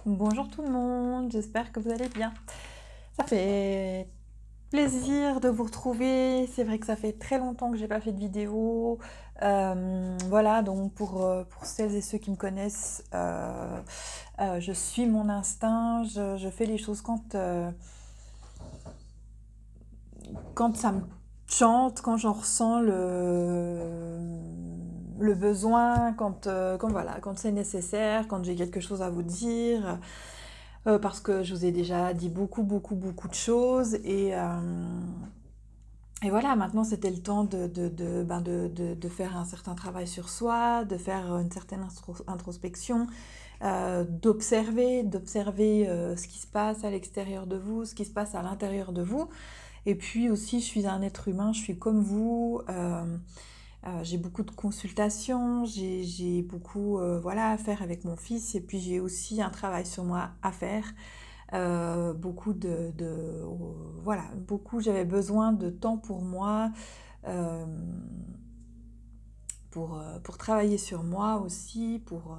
Bonjour tout le monde, j'espère que vous allez bien. Ça fait plaisir de vous retrouver. C'est vrai que ça fait très longtemps que j'ai pas fait de vidéo. Voilà, donc pour celles et ceux qui me connaissent, je suis mon instinct. Je fais les choses quand ça me chante, quand j'en ressens le besoin, quand c'est nécessaire, quand j'ai quelque chose à vous dire. Parce que je vous ai déjà dit beaucoup de choses et voilà, maintenant c'était le temps de faire un certain travail sur soi, de faire une certaine introspection, d'observer ce qui se passe à l'extérieur de vous, ce qui se passe à l'intérieur de vous. Et puis aussi, je suis un être humain, je suis comme vous. J'ai beaucoup de consultations, j'ai beaucoup voilà, à faire avec mon fils, et puis j'ai aussi un travail sur moi à faire. Beaucoup voilà, j'avais besoin de temps pour moi, euh, pour travailler sur moi aussi, pour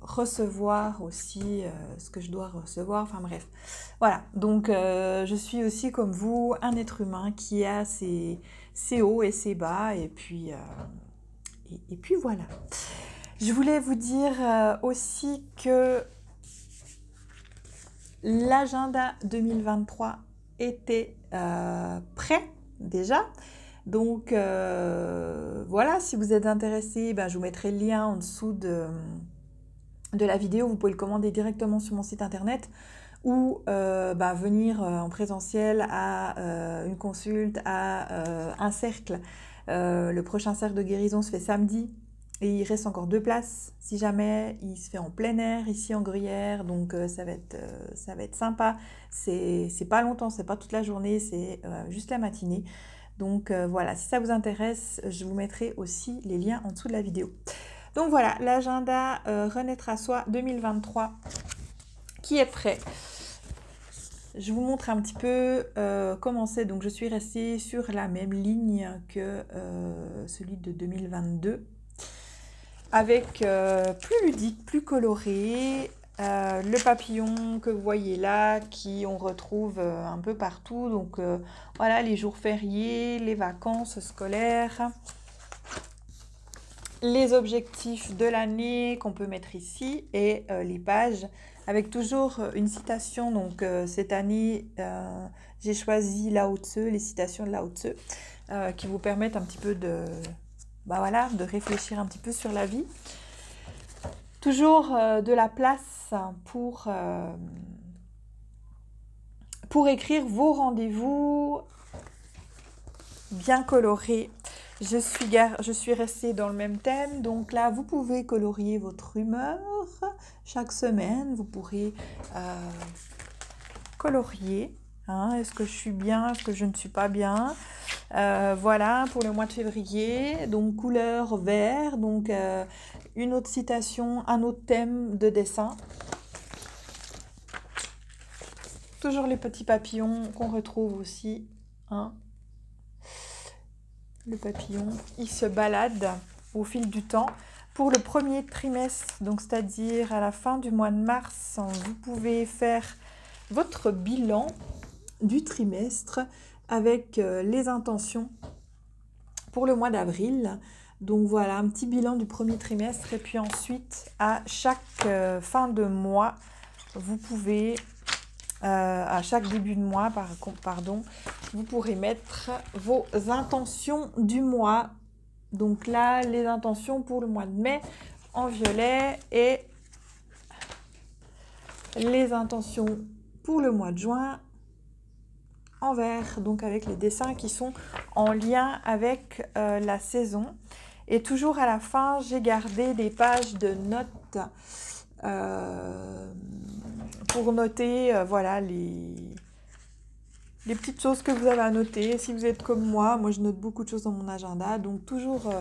recevoir aussi ce que je dois recevoir, enfin bref. Voilà, donc je suis aussi comme vous, un être humain qui a ses hauts et ses bas, et puis voilà. Je voulais vous dire aussi que l'agenda 2023 était prêt déjà. Donc voilà, si vous êtes intéressé, ben, je vous mettrai le lien en dessous de la vidéo. Vous pouvez le commander directement sur mon site internet ou ben, venir en présentiel à une consulte, à un cercle. Le prochain cercle de guérison se fait samedi. Et il reste encore 2 places, si jamais. Il se fait en plein air, ici en Gruyère, donc ça va être sympa. C'est pas longtemps, c'est pas toute la journée, c'est juste la matinée. Donc voilà, si ça vous intéresse, je vous mettrai aussi les liens en dessous de la vidéo. Donc voilà, l'agenda Renaître à soi 2023 qui est prêt. Je vous montre un petit peu comment c'est. Donc je suis restée sur la même ligne que celui de 2022. Avec plus ludique, plus coloré, le papillon que vous voyez là, qui on retrouve un peu partout. Donc voilà, les jours fériés, les vacances scolaires, les objectifs de l'année qu'on peut mettre ici et les pages avec toujours une citation. Donc cette année, j'ai choisi Lao Tzu, les citations de Lao Tzu, qui vous permettent un petit peu bah voilà, de réfléchir un petit peu sur la vie. Toujours de la place pour écrire vos rendez-vous bien colorés. Je suis restée dans le même thème, donc là vous pouvez colorier votre humeur chaque semaine. Vous pourrez colorier. Hein, est-ce que je suis bien, est-ce que je ne suis pas bien. Voilà, pour le mois de février, donc couleur vert, donc une autre citation, un autre thème de dessin. Toujours les petits papillons qu'on retrouve aussi. Hein. Le papillon, il se balade au fil du temps. Pour le premier trimestre, donc c'est-à-dire à la fin du mois de mars, vous pouvez faire votre bilan du trimestre avec les intentions pour le mois d'avril. Donc voilà, un petit bilan du premier trimestre. Et puis ensuite, à chaque fin de mois, vous pouvez, à chaque début de mois, pardon, vous pourrez mettre vos intentions du mois. Donc là, les intentions pour le mois de mai en violet et les intentions pour le mois de juin en vert, donc avec les dessins qui sont en lien avec la saison. Et toujours à la fin, j'ai gardé des pages de notes pour noter voilà, les petites choses que vous avez à noter. Si vous êtes comme moi je note beaucoup de choses dans mon agenda, donc toujours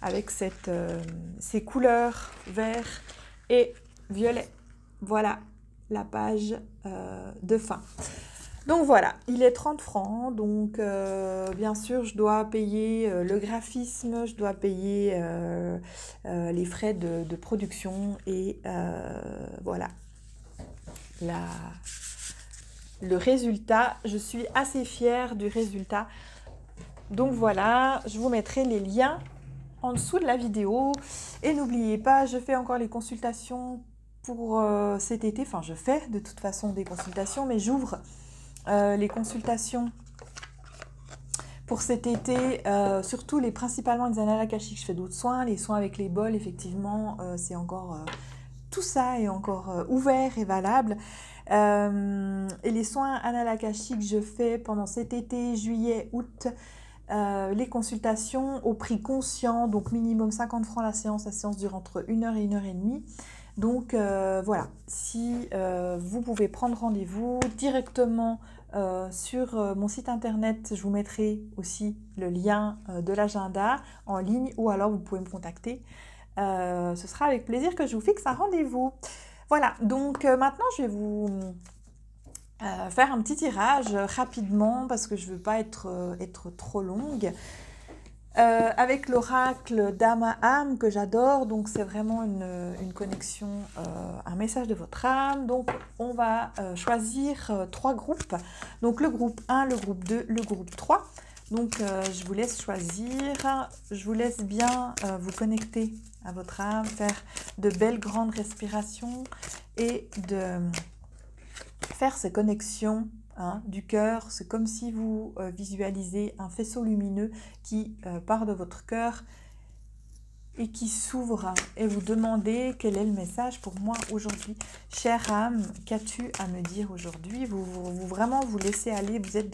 avec ces couleurs vert et violet. Voilà la page de fin. Donc voilà, il est 30 francs, donc bien sûr je dois payer le graphisme, je dois payer les frais de production et voilà, le résultat. Je suis assez fière du résultat. Donc voilà, je vous mettrai les liens en dessous de la vidéo. Et n'oubliez pas, je fais encore les consultations pour cet été. Enfin, je fais de toute façon des consultations, mais j'ouvre les consultations pour cet été, surtout principalement les annales akashiques. Je fais d'autres soins, les soins avec les bols, effectivement, c'est encore... tout ça est encore ouvert et valable. Et les soins annales akashiques, je fais pendant cet été, juillet, août, les consultations au prix conscient, donc minimum 50 francs la séance dure entre 1 heure et 1 heure et demie. Donc voilà, si vous pouvez prendre rendez-vous directement sur mon site internet, je vous mettrai aussi le lien de l'agenda en ligne ou alors vous pouvez me contacter. Ce sera avec plaisir que je vous fixe un rendez-vous. Voilà, donc maintenant je vais vous faire un petit tirage rapidement parce que je ne veux pas être trop longue. Avec l'oracle d'âme à âme que j'adore, donc c'est vraiment une connexion, un message de votre âme. Donc on va choisir 3 groupes, donc le groupe 1, le groupe 2, le groupe 3. Donc je vous laisse choisir, je vous laisse bien vous connecter à votre âme, faire de belles grandes respirations et de faire ces connexions du cœur. C'est comme si vous visualisez un faisceau lumineux qui part de votre cœur et qui s'ouvre et vous demandez quel est le message pour moi aujourd'hui. Chère âme, qu'as-tu à me dire aujourd'hui? Vous vraiment vous laissez aller, vous êtes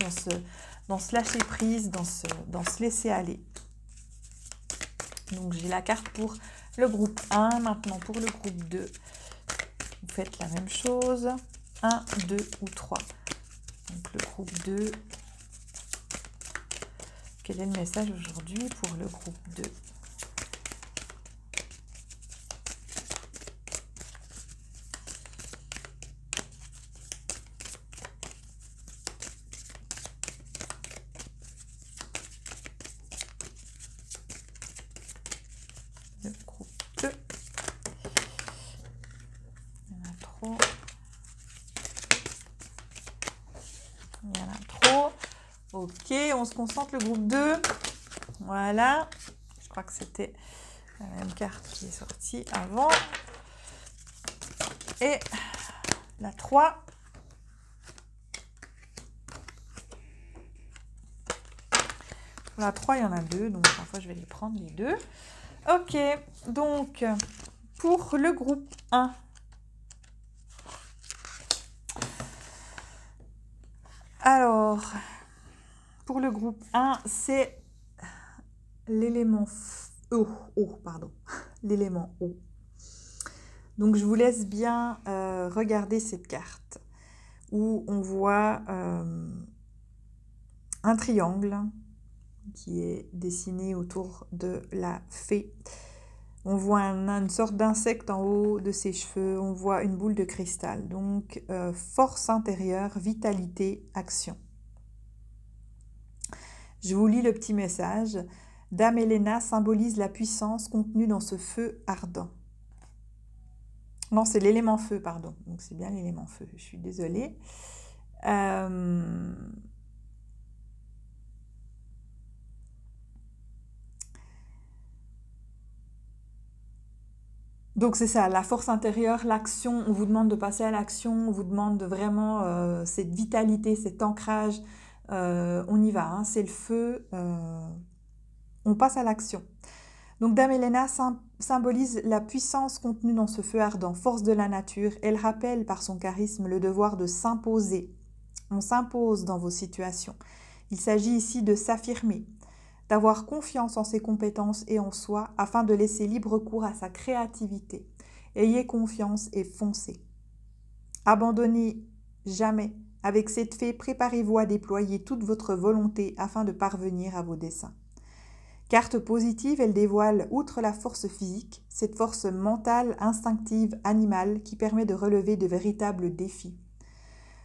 dans ce lâcher prise, dans ce laisser aller. Donc j'ai la carte pour le groupe 1, maintenant pour le groupe 2. Vous faites la même chose, 1, 2 ou 3. Donc le groupe 2, quel est le message aujourd'hui pour le groupe 2? Le groupe 2. Il y en a trop. Il y en a trop. Ok, on se concentre, le groupe 2. Voilà. Je crois que c'était la même carte qui est sortie avant. Et la 3. Pour la 3, il y en a 2, donc parfois je vais les prendre les 2. Ok, donc pour le groupe 1. Alors, pour le groupe 1, c'est l'élément eau, pardon, l'élément eau. Donc, je vous laisse bien regarder cette carte où on voit un triangle qui est dessiné autour de la fée. On voit une sorte d'insecte en haut de ses cheveux, on voit une boule de cristal. Donc, force intérieure, vitalité, action. Je vous lis le petit message. Dame Helena symbolise la puissance contenue dans ce feu ardent. Non, c'est l'élément feu, pardon. Donc, c'est bien l'élément feu. Je suis désolée. Donc, c'est ça, la force intérieure, l'action. On vous demande de passer à l'action. On vous demande vraiment cette vitalité, cet ancrage. On y va, hein, c'est le feu. On passe à l'action. Donc, Dame Helena symbolise la puissance contenue dans ce feu ardent, force de la nature. Elle rappelle par son charisme le devoir de s'imposer. On s'impose dans vos situations. Il s'agit ici de s'affirmer, d'avoir confiance en ses compétences et en soi afin de laisser libre cours à sa créativité. Ayez confiance et foncez. Abandonnez jamais. Avec cette fée, préparez-vous à déployer toute votre volonté afin de parvenir à vos desseins. Carte positive, elle dévoile, outre la force physique, cette force mentale, instinctive, animale qui permet de relever de véritables défis.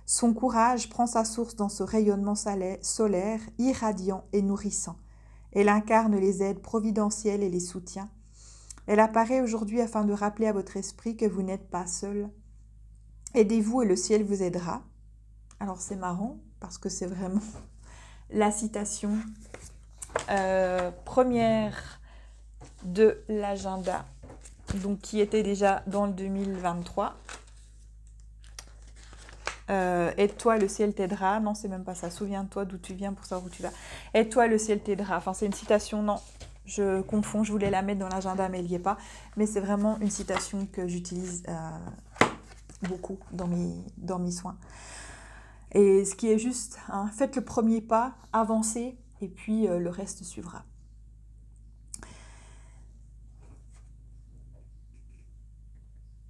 Son courage prend sa source dans ce rayonnement solaire, irradiant et nourrissant. Elle incarne les aides providentielles et les soutiens. Elle apparaît aujourd'hui afin de rappeler à votre esprit que vous n'êtes pas seul. Aidez-vous et le ciel vous aidera. Alors c'est marrant parce que c'est vraiment la citation première de l'agenda, donc qui était déjà dans le 2023. Aide-toi, le ciel t'aidera. Non, c'est même pas ça. Souviens-toi d'où tu viens pour savoir où tu vas. Aide-toi, le ciel t'aidera. Enfin, c'est une citation, non, je confonds, je voulais la mettre dans l'agenda, mais elle n'y est pas. Mais c'est vraiment une citation que j'utilise beaucoup dans mes soins. Et ce qui est juste, hein, faites le premier pas, avancez, et puis le reste suivra.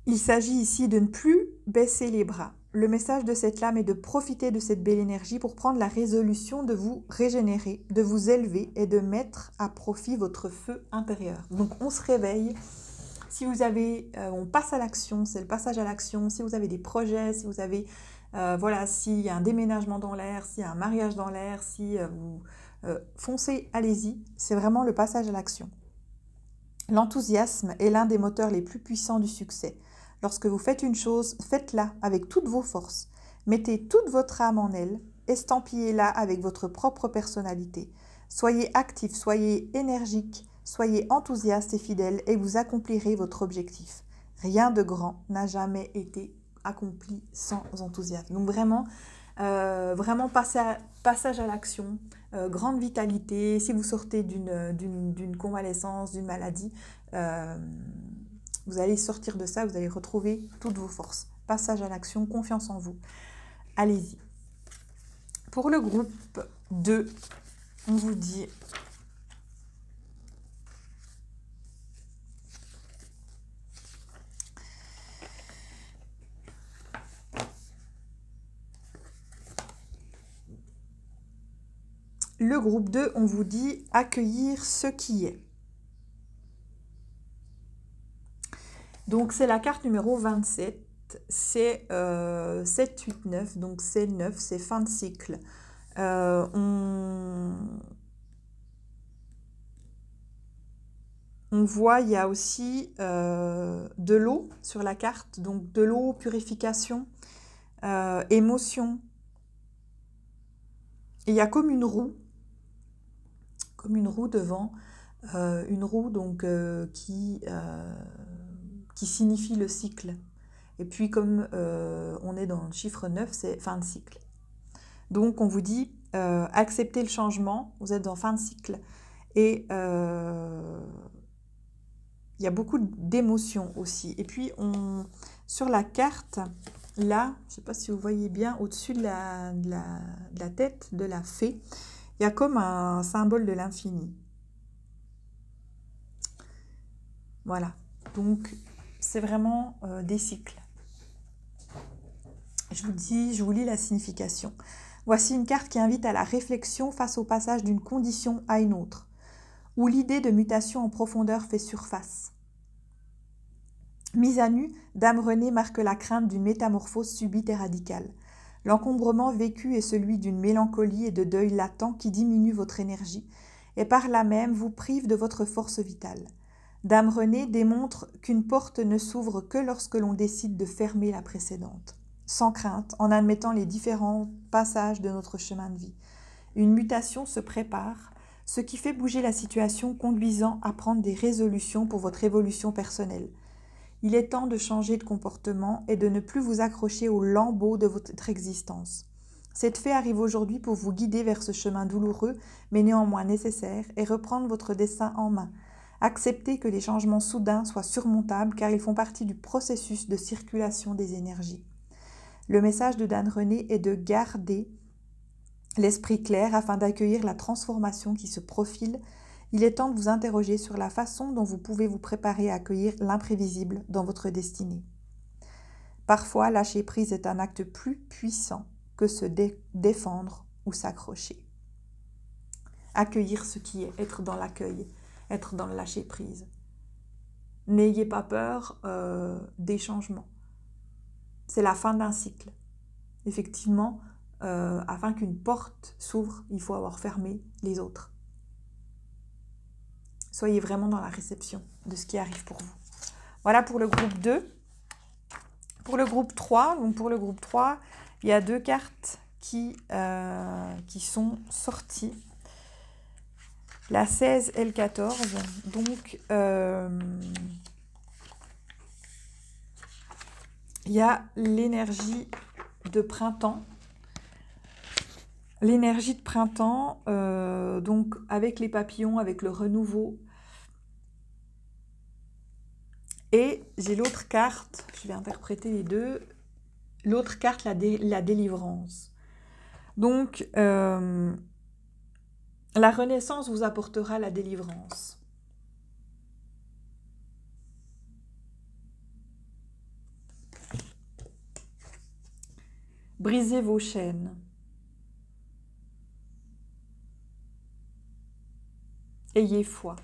Il s'agit ici de ne plus baisser les bras. Le message de cette lame est de profiter de cette belle énergie pour prendre la résolution de vous régénérer, de vous élever et de mettre à profit votre feu intérieur. Donc on se réveille. Si vous avez, on passe à l'action, c'est le passage à l'action. Si vous avez des projets, si vous avez, voilà, s'il y a un déménagement dans l'air, s'il y a un mariage dans l'air, si vous foncez, allez-y. C'est vraiment le passage à l'action. L'enthousiasme est l'un des moteurs les plus puissants du succès. Lorsque vous faites une chose, faites-la avec toutes vos forces. Mettez toute votre âme en elle, estampillez-la avec votre propre personnalité. Soyez actif, soyez énergique, soyez enthousiaste et fidèle et vous accomplirez votre objectif. Rien de grand n'a jamais été accompli sans enthousiasme. Donc vraiment, passage à l'action, grande vitalité. Si vous sortez d'une convalescence, d'une maladie, vous allez sortir de ça, vous allez retrouver toutes vos forces. Passage à l'action, confiance en vous. Allez-y. Pour le groupe 2, on vous dit... Le groupe 2, on vous dit accueillir ce qui est. Donc, c'est la carte numéro 27. C'est 7, 8, 9. Donc, c'est 9, c'est fin de cycle. On voit, il y a aussi de l'eau sur la carte. Donc, de l'eau, purification, émotion. Et il y a comme une roue devant. Une roue donc qui signifie le cycle. Et puis comme on est dans le chiffre 9, c'est fin de cycle. Donc on vous dit acceptez le changement, vous êtes en fin de cycle. Et il y a beaucoup d'émotions aussi. Et puis sur la carte, là, je ne sais pas si vous voyez bien, au-dessus de la tête de la fée, il y a comme un symbole de l'infini. Voilà, donc c'est vraiment des cycles. Je vous lis la signification. Voici une carte qui invite à la réflexion face au passage d'une condition à une autre, où l'idée de mutation en profondeur fait surface. Mise à nu, Dame Renée marque la crainte d'une métamorphose subite et radicale. L'encombrement vécu est celui d'une mélancolie et de deuil latent qui diminue votre énergie, et par là même vous prive de votre force vitale. Dame Renée démontre qu'une porte ne s'ouvre que lorsque l'on décide de fermer la précédente, sans crainte, en admettant les différents passages de notre chemin de vie. Une mutation se prépare, ce qui fait bouger la situation, conduisant à prendre des résolutions pour votre évolution personnelle. Il est temps de changer de comportement et de ne plus vous accrocher aux lambeaux de votre existence. Cette fée arrive aujourd'hui pour vous guider vers ce chemin douloureux, mais néanmoins nécessaire, et reprendre votre destin en main. Acceptez que les changements soudains soient surmontables car ils font partie du processus de circulation des énergies. Le message de Dame Renée est de garder l'esprit clair afin d'accueillir la transformation qui se profile. Il est temps de vous interroger sur la façon dont vous pouvez vous préparer à accueillir l'imprévisible dans votre destinée. Parfois, lâcher prise est un acte plus puissant que se défendre ou s'accrocher. Accueillir ce qui est, être dans l'accueil, être dans le lâcher prise. N'ayez pas peur des changements. C'est la fin d'un cycle. effectivement, afin qu'une porte s'ouvre, il faut avoir fermé les autres. Soyez vraiment dans la réception de ce qui arrive pour vous. Voilà pour le groupe 2. Pour le groupe 3, donc pour le groupe 3, il y a 2 cartes qui sont sorties. La 16 et le 14. Donc, il y a l'énergie de printemps. L'énergie de printemps, donc avec les papillons, avec le renouveau. Et j'ai l'autre carte, je vais interpréter les deux. L'autre carte, la délivrance. Donc, la renaissance vous apportera la délivrance. Brisez vos chaînes. Ayez foi.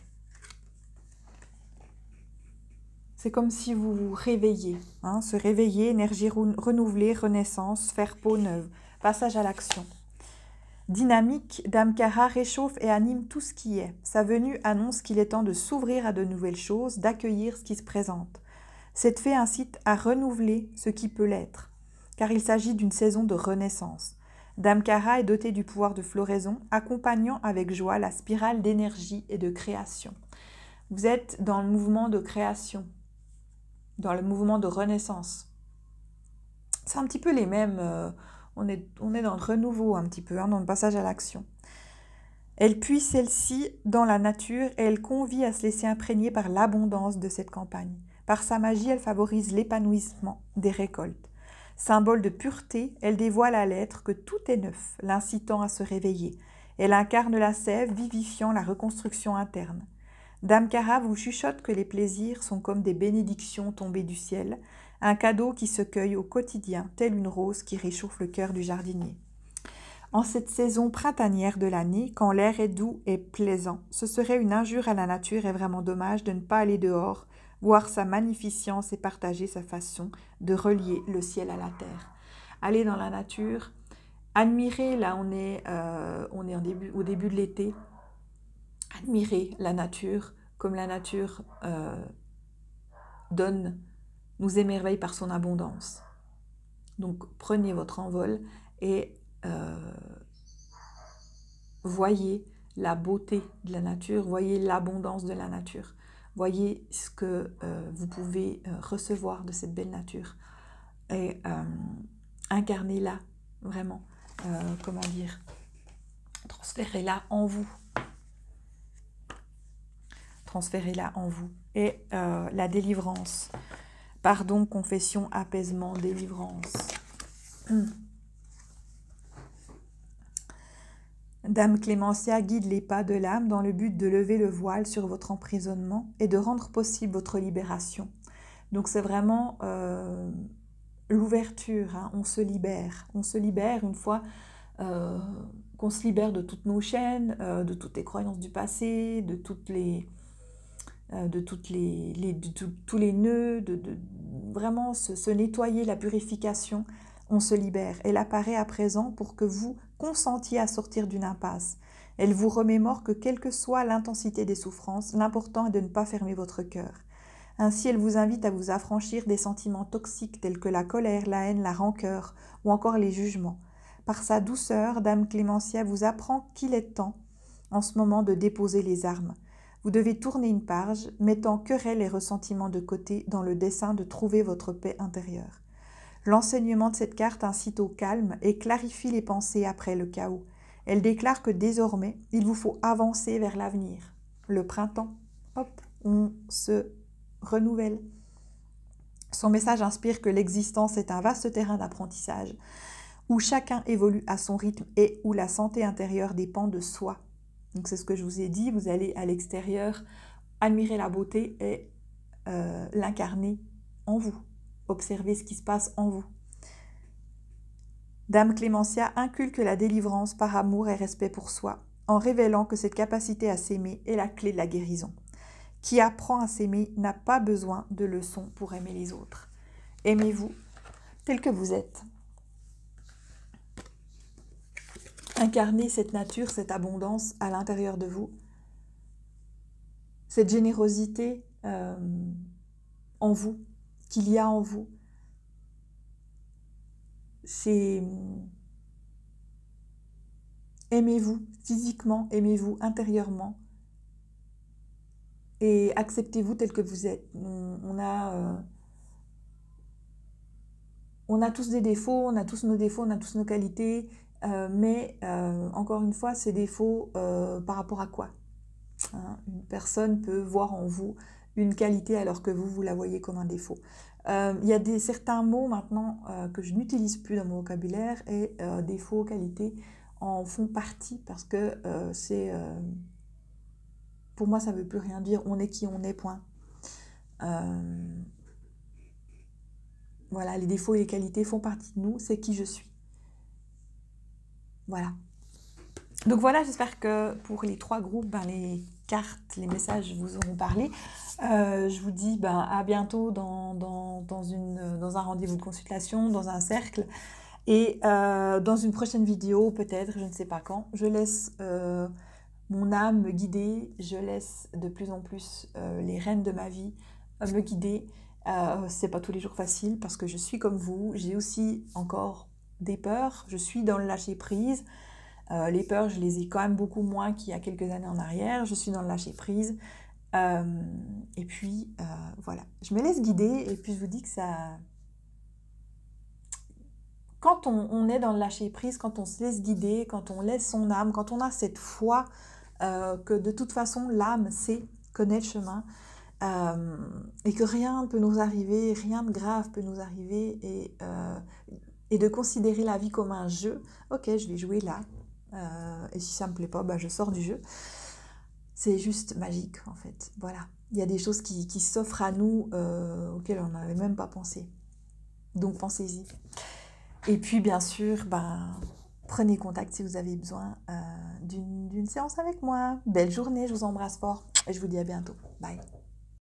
C'est comme si vous vous réveillez. Hein, se réveiller, énergie renouvelée, renaissance, faire peau neuve. Passage à l'action. Dynamique, Dame Cara réchauffe et anime tout ce qui est. Sa venue annonce qu'il est temps de s'ouvrir à de nouvelles choses, d'accueillir ce qui se présente. Cette fée incite à renouveler ce qui peut l'être, car il s'agit d'une saison de renaissance. Dame Cara est dotée du pouvoir de floraison, accompagnant avec joie la spirale d'énergie et de création. Vous êtes dans le mouvement de création, dans le mouvement de renaissance. C'est un petit peu les mêmes, on est dans le renouveau un petit peu, hein, dans le passage à l'action. Elle puise celle-ci dans la nature et elle convie à se laisser imprégner par l'abondance de cette campagne. Par sa magie, elle favorise l'épanouissement des récoltes. Symbole de pureté, elle dévoile à l'être que tout est neuf, l'incitant à se réveiller. Elle incarne la sève, vivifiant la reconstruction interne. Dame Cara vous chuchote que les plaisirs sont comme des bénédictions tombées du ciel, un cadeau qui se cueille au quotidien, telle une rose qui réchauffe le cœur du jardinier. En cette saison printanière de l'année, quand l'air est doux et plaisant, ce serait une injure à la nature et vraiment dommage de ne pas aller dehors, voir sa magnificence et partager sa façon de relier le ciel à la terre. Aller dans la nature, admirer, là on est au début de l'été, admirer la nature comme la nature nous émerveille par son abondance. Donc prenez votre envol et voyez la beauté de la nature, voyez l'abondance de la nature, voyez ce que vous pouvez recevoir de cette belle nature et incarnez-la vraiment, comment dire, transférez-la en vous. Transférez-la en vous. Et la délivrance. Pardon, confession, apaisement, délivrance. Dame Clémentia guide les pas de l'âme dans le but de lever le voile sur votre emprisonnement et de rendre possible votre libération. Donc c'est vraiment l'ouverture, hein, on se libère. On se libère une fois qu'on se libère de toutes nos chaînes, de toutes les croyances du passé, de tous les nœuds, vraiment se nettoyer, la purification, on se libère. Elle apparaît à présent pour que vous consentiez à sortir d'une impasse. Elle vous remémore que quelle que soit l'intensité des souffrances, l'important est de ne pas fermer votre cœur. Ainsi, elle vous invite à vous affranchir des sentiments toxiques tels que la colère, la haine, la rancœur ou encore les jugements. Par sa douceur, Dame Clémentia vous apprend qu'il est temps, en ce moment, de déposer les armes. Vous devez tourner une page, mettant querelles et ressentiments de côté dans le dessein de trouver votre paix intérieure. L'enseignement de cette carte incite au calme et clarifie les pensées après le chaos. Elle déclare que désormais, il vous faut avancer vers l'avenir. Le printemps, hop, on se renouvelle. Son message inspire que l'existence est un vaste terrain d'apprentissage, où chacun évolue à son rythme et où la santé intérieure dépend de soi. Donc c'est ce que je vous ai dit, vous allez à l'extérieur admirer la beauté et l'incarner en vous. Observez ce qui se passe en vous. Dame Clémentia inculque la délivrance par amour et respect pour soi, en révélant que cette capacité à s'aimer est la clé de la guérison. Qui apprend à s'aimer n'a pas besoin de leçons pour aimer les autres. Aimez-vous tel que vous êtes. incarner cette nature, cette abondance à l'intérieur de vous, cette générosité en vous, qu'il y a en vous. C'est aimez-vous physiquement, aimez-vous intérieurement et acceptez-vous tel que vous êtes. On a tous des défauts, on a tous nos défauts, on a tous nos qualités, mais encore une fois, ces défauts par rapport à quoi? Hein, une personne peut voir en vous une qualité alors que vous la voyez comme un défaut. Il y a certains mots maintenant que je n'utilise plus dans mon vocabulaire et défaut, qualité en font partie parce que pour moi ça ne veut plus rien dire, on est qui on est, point. Voilà, les défauts et les qualités font partie de nous, c'est qui je suis. Voilà. Donc voilà, j'espère que pour les 3 groupes, les cartes, les messages vous auront parlé. Je vous dis à bientôt dans un rendez-vous de consultation, dans un cercle. Et dans une prochaine vidéo, peut-être, je ne sais pas quand, je laisse mon âme me guider. Je laisse de plus en plus les rênes de ma vie me guider. C'est pas tous les jours facile parce que je suis comme vous. J'ai aussi encore des peurs. Je suis dans le lâcher prise. Les peurs, je les ai quand même beaucoup moins qu'il y a quelques années en arrière. Je suis dans le lâcher prise. Et puis, voilà. Je me laisse guider et puis je vous dis que ça... Quand on est dans le lâcher prise, quand on se laisse guider, quand on laisse son âme, quand on a cette foi que de toute façon, l'âme connaît le chemin et que rien ne peut nous arriver, rien de grave peut nous arriver et de considérer la vie comme un jeu. Ok, je vais jouer là. Et si ça me plaît pas, je sors du jeu. C'est juste magique en fait. Voilà, il y a des choses qui s'offrent à nous auxquelles on n'avait même pas pensé. Donc pensez-y. Et puis bien sûr, prenez contact si vous avez besoin d'une séance avec moi. Belle journée, je vous embrasse fort et je vous dis à bientôt. Bye.